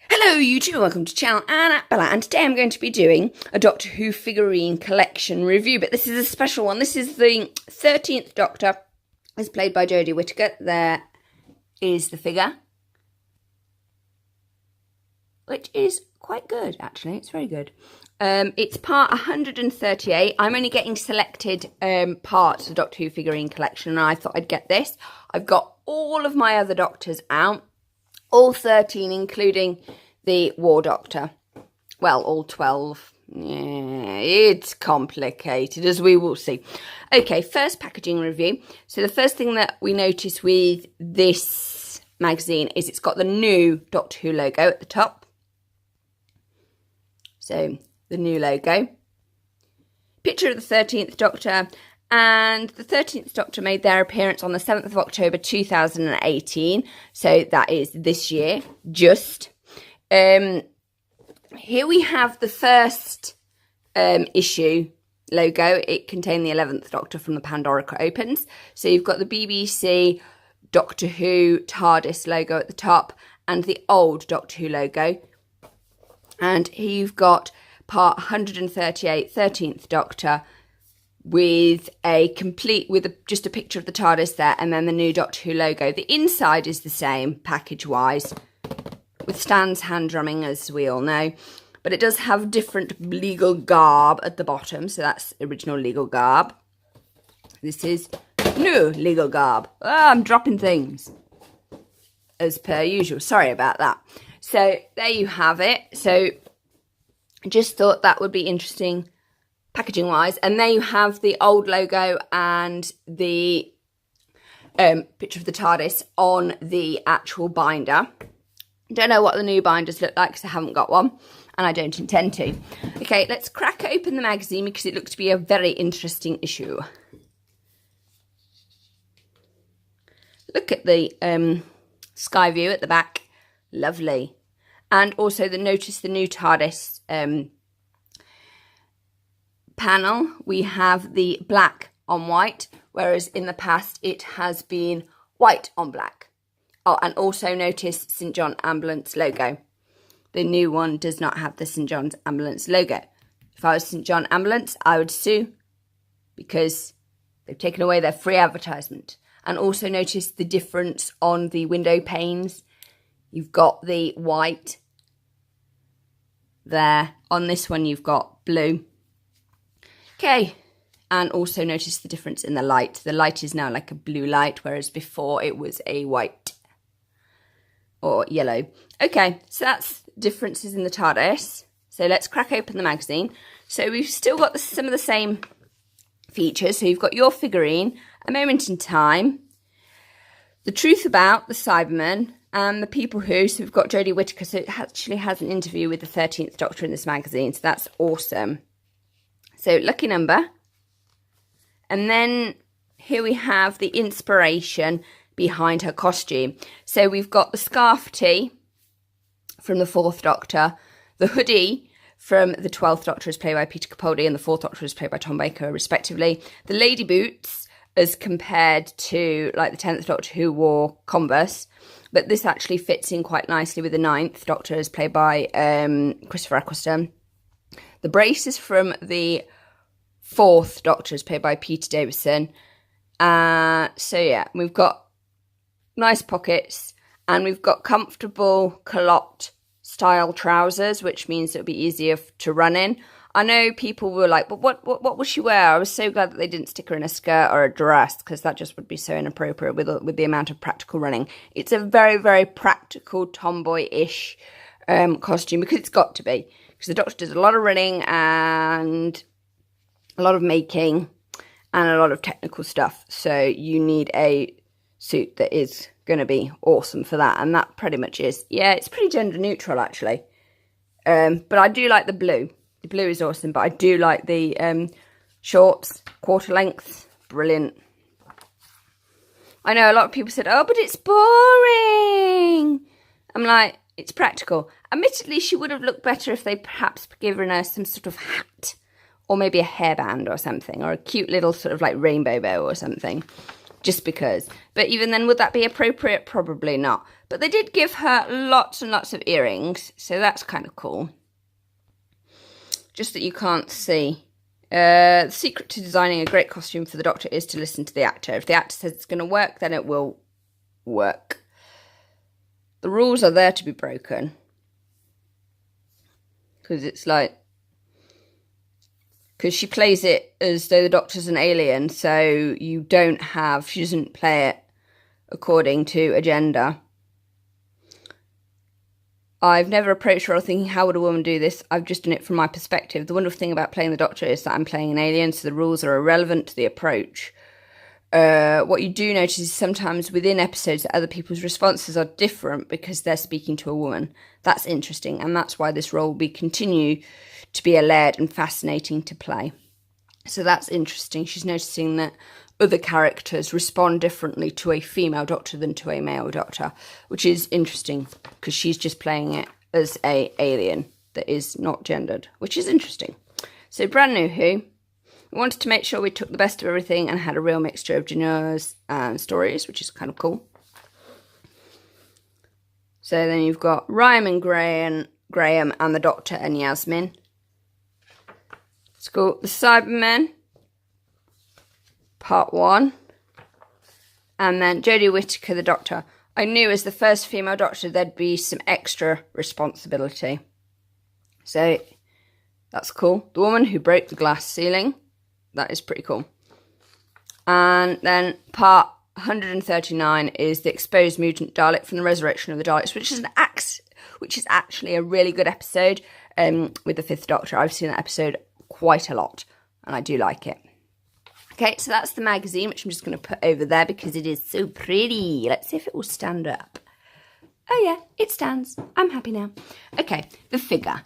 Hello YouTube, welcome to channel Anna Bella, and today I'm going to be doing a Doctor Who figurine collection review, but this is a special one. This is the 13th Doctor, as played by Jodie Whittaker. There is the figure, which is quite good actually, it's very good. It's part 138. I'm only getting selected parts of the Doctor Who figurine collection, and I thought I'd get this. I've got all of my other Doctors out, all 13 including the War Doctor. Well, all 12. Yeah, it's complicated, as we will see. Okay, first packaging review. So the first thing that we notice with this magazine is it's got the new Doctor Who logo at the top. So the new logo. Picture of the 13th Doctor. And the 13th Doctor made their appearance on the 7th of October 2018. So that is this year, just. Here we have the first issue logo. It contained the 11th Doctor from the Pandorica Opens. So you've got the BBC Doctor Who TARDIS logo at the top and the old Doctor Who logo. And here you've got part 138, 13th Doctor, with just a picture of the TARDIS there, and then the new Doctor Who logo. The inside is the same package-wise, with Stan's hand drumming, as we all know, but it does have different legal garb at the bottom. So that's original legal garb. This is new legal garb. Oh, I'm dropping things as per usual. Sorry about that. So there you have it. So I just thought that would be interesting packaging wise. And there you have the old logo and the picture of the TARDIS on the actual binder. Don't know what the new binders look like because I haven't got one and I don't intend to. Okay, let's crack open the magazine because it looks to be a very interesting issue. Look at the sky view at the back. Lovely. And also notice the new TARDIS panel. We have the black on white, whereas in the past it has been white on black. Oh, and also notice St. John Ambulance logo. The new one does not have the St. John's Ambulance logo. If I was St. John Ambulance, I would sue because they've taken away their free advertisement. And also notice the difference on the window panes. You've got the white there. On this one, you've got blue. Okay. And also notice the difference in the light. The light is now like a blue light, whereas before it was a white or yellow. Okay, so that's differences in the TARDIS. So let's crack open the magazine. So we've still got some of the same features. So you've got your figurine, a moment in time, the truth about the Cybermen, and the people who. So we've got Jodie Whittaker. So it actually has an interview with the 13th Doctor in this magazine. So that's awesome. So lucky number. And then here we have the inspiration behind her costume. So we've got the scarf tee from the 4th Doctor, the hoodie from the 12th Doctor as played by Peter Capaldi and the 4th Doctor as played by Tom Baker respectively, the lady boots as compared to like the 10th Doctor who wore Converse, but this actually fits in quite nicely with the 9th Doctor as played by Christopher Eccleston. The braces from the 4th Doctor is played by Peter Davison. So yeah, we've got nice pockets and we've got comfortable culotte style trousers, which means it'll be easier to run in. I know people were like, but what will she wear? I was so glad that they didn't stick her in a skirt or a dress because that just would be so inappropriate with the amount of practical running. It's a very, very practical tomboy-ish costume because it's got to be. Because the Doctor does a lot of running and a lot of making and a lot of technical stuff. So you need a suit that is going to be awesome for that. And that pretty much is. Yeah, it's pretty gender neutral actually. But I do like the blue. The blue is awesome. But I do like the shorts, quarter length. Brilliant. I know a lot of people said, oh, but it's boring. I'm like, it's practical. Admittedly, she would have looked better if they perhaps given her some sort of hat or maybe a hairband or something, or a cute little sort of like rainbow bow or something. just because. But even then, would that be appropriate? Probably not. But they did give her lots and lots of earrings, so that's kind of cool. Just that you can't see. The secret to designing a great costume for the Doctor is to listen to the actor. If the actor says it's going to work, then it will work. The rules are there to be broken. Because it's like... Because she plays it as though the Doctor's an alien, so you don't have... She doesn't play it according to agenda. I've never approached her thinking, how would a woman do this? I've just done it from my perspective. The wonderful thing about playing the Doctor is that I'm playing an alien, so the rules are irrelevant to the approach. What you do notice is sometimes within episodes that other people's responses are different because they're speaking to a woman. That's interesting, and that's why this role will continue to be a layered and fascinating to play. So that's interesting. She's noticing that other characters respond differently to a female Doctor than to a male Doctor, which is interesting because she's just playing it as a alien that is not gendered, which is interesting. So brand new Who. We wanted to make sure we took the best of everything and had a real mixture of genres and stories, which is kind of cool. So then you've got Ryan and Graham and the Doctor and Yasmin. It's called The Cybermen, Part 1. And then Jodie Whittaker, the Doctor. I knew as the first female Doctor there'd be some extra responsibility. So that's cool. The woman who broke the glass ceiling. That is pretty cool. And then part 139 is the exposed mutant Dalek from the resurrection of the Daleks, which is actually a really good episode with the Fifth Doctor. I've seen that episode quite a lot, and I do like it. Okay, so that's the magazine, which I'm just going to put over there because it is so pretty. Let's see if it will stand up. Oh yeah, it stands. I'm happy now. Okay, the figure.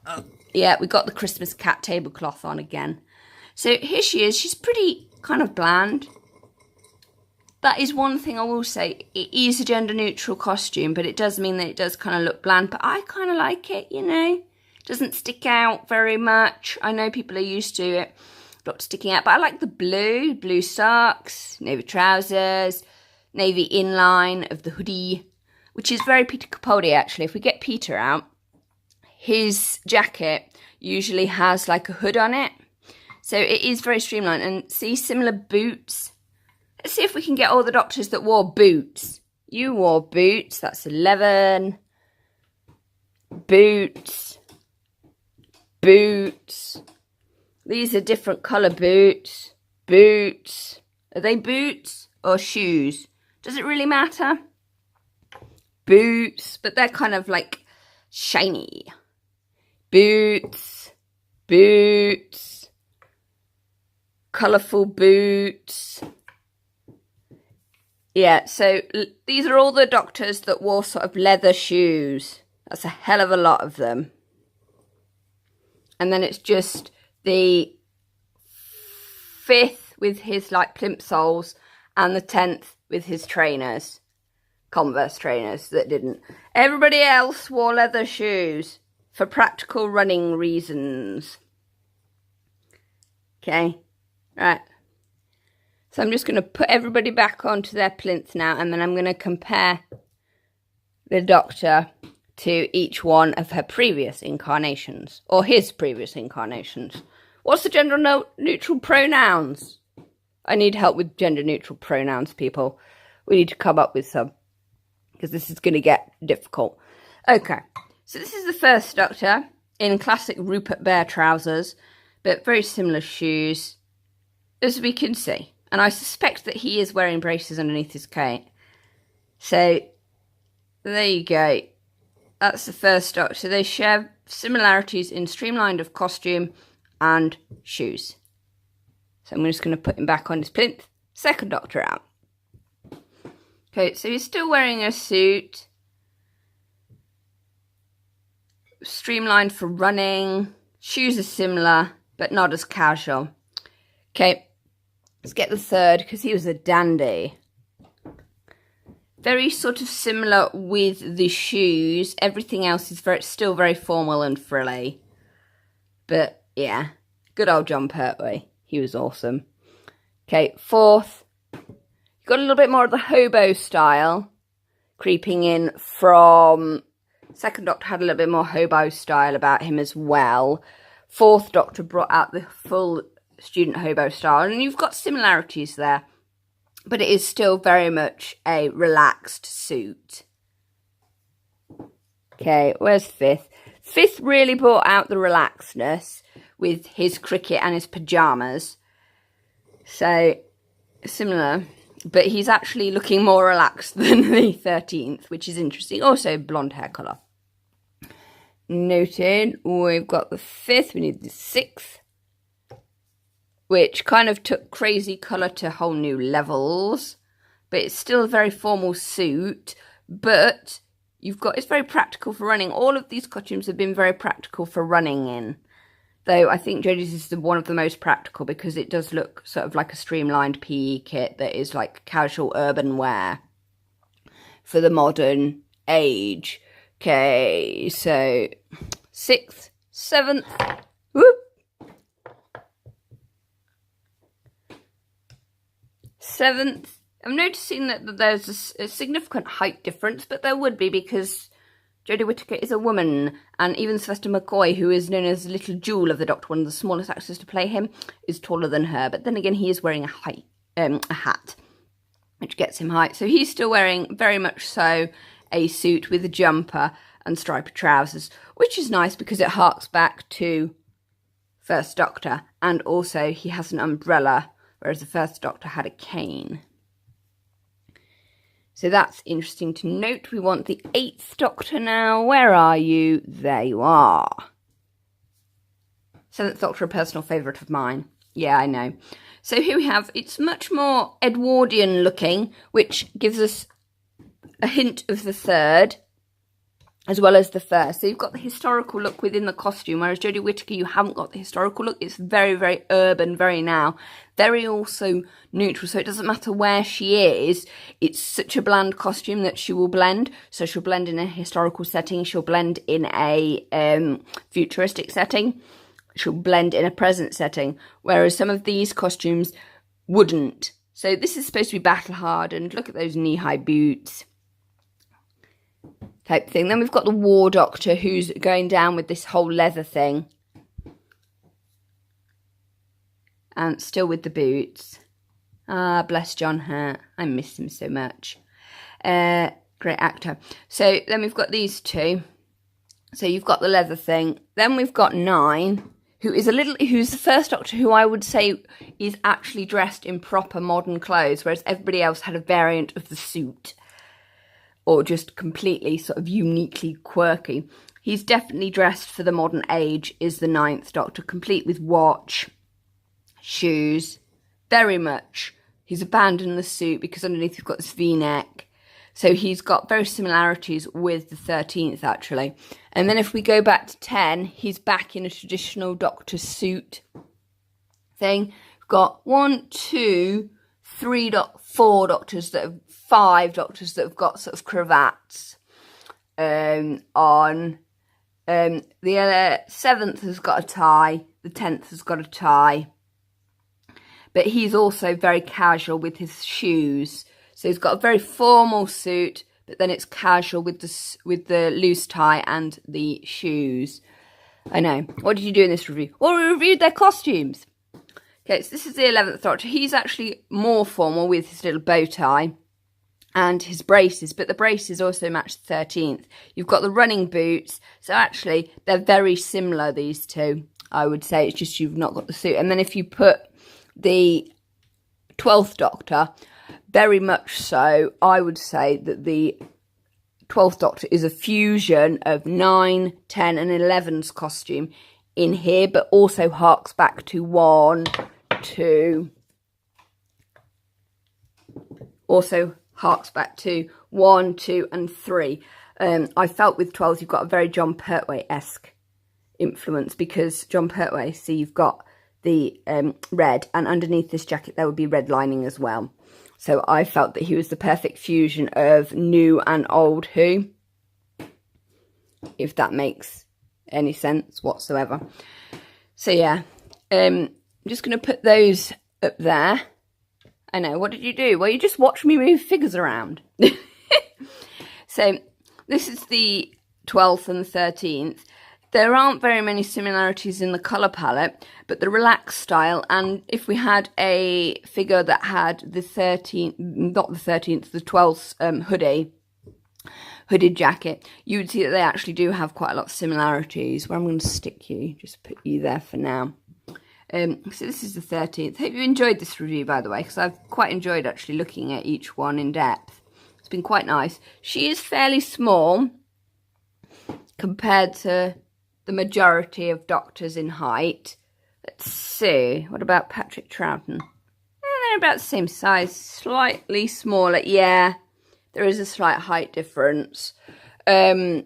Oh. Yeah, we got the Christmas cat tablecloth on again. So here she is. She's pretty kind of bland. That is one thing I will say. It is a gender-neutral costume, but it does mean that it does kind of look bland. But I kind of like it, you know. It doesn't stick out very much. I know people are used to it not sticking out. But I like the blue socks, navy trousers, navy inline of the hoodie, which is very Peter Capaldi, actually. If we get Peter out, his jacket usually has like a hood on it. So it is very streamlined. And see, similar boots. Let's see if we can get all the Doctors that wore boots. You wore boots. That's 11. Boots. Boots. These are different colour boots. Boots. Are they boots or shoes? Does it really matter? Boots. But they're kind of like shiny. Boots. Boots. Colourful boots. Yeah, so these are all the Doctors that wore sort of leather shoes. That's a hell of a lot of them. And then it's just the 5th with his like plimp soles and the 10th with his trainers. Converse trainers that didn't. Everybody else wore leather shoes for practical running reasons. Okay. Right, so I'm just going to put everybody back onto their plinth now, and then I'm going to compare the Doctor to each one of her previous incarnations, or his previous incarnations. What's the gender-neutral pronouns? I need help with gender-neutral pronouns, people. We need to come up with some, because this is going to get difficult. Okay, so this is the first Doctor in classic Rupert Bear trousers, but very similar shoes, as we can see. And I suspect that he is wearing braces underneath his coat. So, there you go. That's the first Doctor. They share similarities in streamlined of costume and shoes. So I'm just going to put him back on his plinth. Second Doctor out. Okay, so he's still wearing a suit. Streamlined for running. Shoes are similar, but not as casual. Okay, let's get the third, because he was a dandy. Very sort of similar with the shoes. Everything else is still very formal and frilly. But, yeah. Good old John Pertwee. He was awesome. Okay, fourth. Got a little bit more of the hobo style creeping in from... Second Doctor had a little bit more hobo style about him as well. Fourth Doctor brought out the full student hobo style, and you've got similarities there. But it is still very much a relaxed suit. Okay, where's Fifth? Fifth really brought out the relaxedness with his cricket and his pyjamas. So, similar. But he's actually looking more relaxed than the 13th, which is interesting. Also, blonde hair colour. Noted. We've got the 5th. We need the 6th. Which kind of took crazy colour to whole new levels. But it's still a very formal suit. But it's very practical for running. All of these costumes have been very practical for running in. Though I think Jodie's is one of the most practical because it does look sort of like a streamlined PE kit that is like casual urban wear for the modern age. Okay, so 6th, 7th, whoop. 7th. I'm noticing that there's a significant height difference, but there would be because Jodie Whittaker is a woman, and even Sylvester McCoy, who is known as Little Jewel of the Doctor, one of the smallest actors to play him, is taller than her. But then again, he is wearing a hat, which gets him height. So he's still wearing, very much so, a suit with a jumper and striped trousers, which is nice because it harks back to First Doctor. And also, he has an umbrella, whereas the First Doctor had a cane. So that's interesting to note. We want the 8th Doctor now. Where are you? There you are. 7th Doctor, a personal favourite of mine. Yeah, I know. So here we have, it's much more Edwardian looking, which gives us a hint of the 3rd, as well as the 1st. So you've got the historical look within the costume, whereas Jodie Whittaker, you haven't got the historical look. It's very, very urban, very now. Very also neutral, so it doesn't matter where she is. It's such a bland costume that she will blend. So she'll blend in a historical setting. She'll blend in a futuristic setting. She'll blend in a present setting. Whereas some of these costumes wouldn't. So this is supposed to be battle hardened. Look at those knee-high boots. Type thing. Then we've got the War Doctor who's going down with this whole leather thing. And still with the boots. Ah, bless John Hurt. I miss him so much. Great actor. So then we've got these two. So you've got the leather thing. Then we've got 9, who's the First Doctor who I would say is actually dressed in proper modern clothes, whereas everybody else had a variant of the suit. Or just completely sort of uniquely quirky. He's definitely dressed for the modern age, is the 9th Doctor, complete with watch, shoes, very much. He's abandoned the suit because underneath you've got this V-neck. So he's got very similarities with the 13th, actually. And then if we go back to 10, he's back in a traditional Doctor suit thing. We've got 1, 2, 3, 4 Doctors that have 5 Doctors that have got sort of cravats on. The 7th has got a tie. The 10th has got a tie. But he's also very casual with his shoes. So he's got a very formal suit, but then it's casual with the loose tie and the shoes. I know. What did you do in this review? Well, we reviewed their costumes. Okay, so this is the 11th Doctor. He's actually more formal with his little bow tie and his braces, but the braces also match the 13th. You've got the running boots. So actually, they're very similar, these two, I would say. It's just you've not got the suit. And then if you put the 12th Doctor, very much so, I would say that the 12th Doctor is a fusion of 9, 10 and 11's costume in here, but also harks back to 1, 2. Also harks back to 1, 2 and 3. I felt with 12 you've got a very John Pertwee-esque influence because John Pertwee, see, you've got the red, and underneath this jacket there would be red lining as well. So I felt that he was the perfect fusion of new and old Who, if that makes any sense whatsoever. So yeah, I'm just going to put those up there, I know, what did you do? Well, you just watched me move figures around. So, this is the 12th and the 13th. There aren't very many similarities in the colour palette, but the relaxed style, and if we had a figure that had the 13th, not the 13th, the 12th hooded jacket, you would see that they actually do have quite a lot of similarities. Where I'm going to stick you, just put you there for now. So this is the 13th. Hope you enjoyed this review, by the way, because I've quite enjoyed actually looking at each one in depth. It's been quite nice. She is fairly small compared to the majority of doctors in height. Let's see. What about Patrick Troughton? They're about the same size, slightly smaller. Yeah, there is a slight height difference with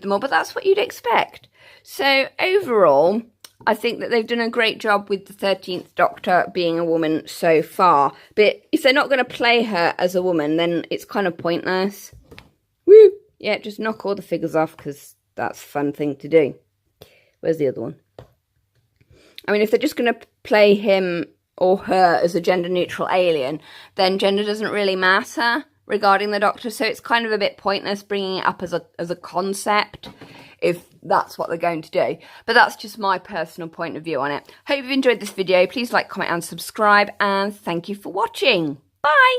them all, but that's what you'd expect. So overall, I think that they've done a great job with the 13th Doctor being a woman so far. But if they're not going to play her as a woman, then it's kind of pointless. Woo! Yeah, just knock all the figures off because that's a fun thing to do. Where's the other one? I mean, if they're just going to play him or her as a gender-neutral alien, then gender doesn't really matter regarding the Doctor. So it's kind of a bit pointless bringing it up as a concept if that's what they're going to do. But that's just my personal point of view on it. Hope you've enjoyed this video. Please like, comment and subscribe. And thank you for watching. Bye!